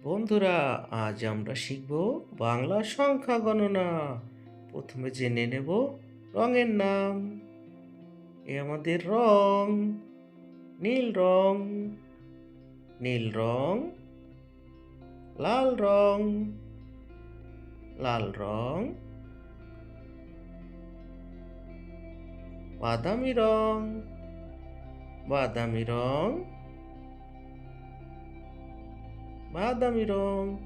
বন্ধুরা, আজ আমরা শিখব বাংলা সংখ্যা গণনা। প্রথমে জেনে নেব রঙের নাম। আমাদের রং নীল রং, নীল রং। লাল রং, লাল রং। বাদামি রং, বাদামি রং, বাদামি রং।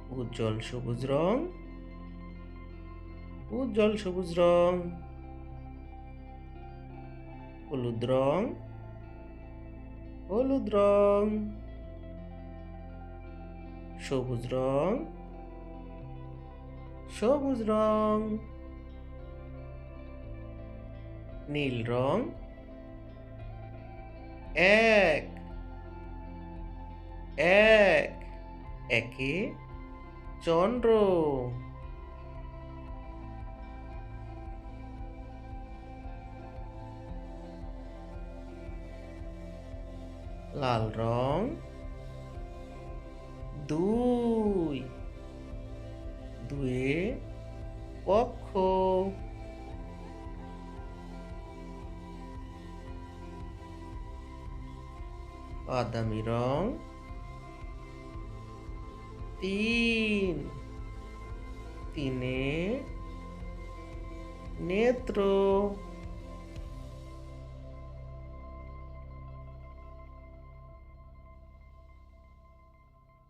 উজ্জ্বল সবুজ রং, উজ্জ্বল সবুজ রং। হলুদ রং, হলুদ রং। সবুজ রং, সবুজ রং। নীল রং। এক, এক, একে চন্দ্র। লাল রং। দুই, দুয়ে পক্ষ। বাদামি রং। তিন, তিনে নেত্র।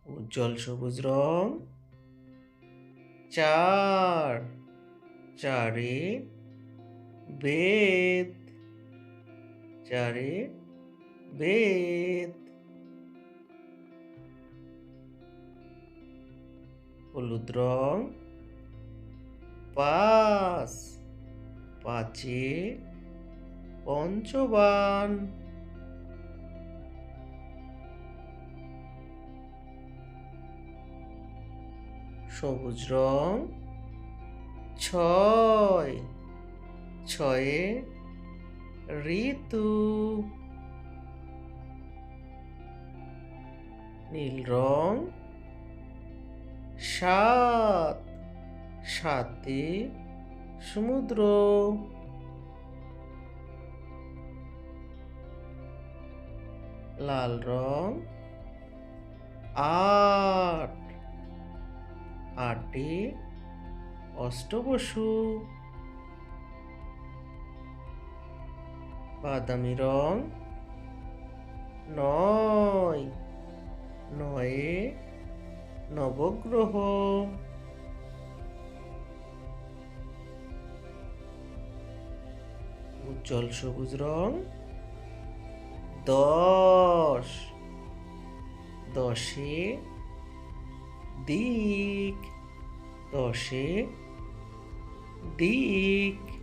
উজ্জ্বল সবুজ রং। চার, চারে বেদ, চারে বেদ। হলুদ রং। পাঁচ, পাঁচে পঞ্চবান। সবুজ রং। ছয়, ছয়ে ঋতু। নীল রং। সাত, সাতে সমুদ্র। লাল রং। আট, আটে অষ্টবসু। বাদামি রং। নয়, নয়ে নবগ্রহ। উজ্জ্বল সবুজ রং। দশ, দশে দিক, দশে দিক।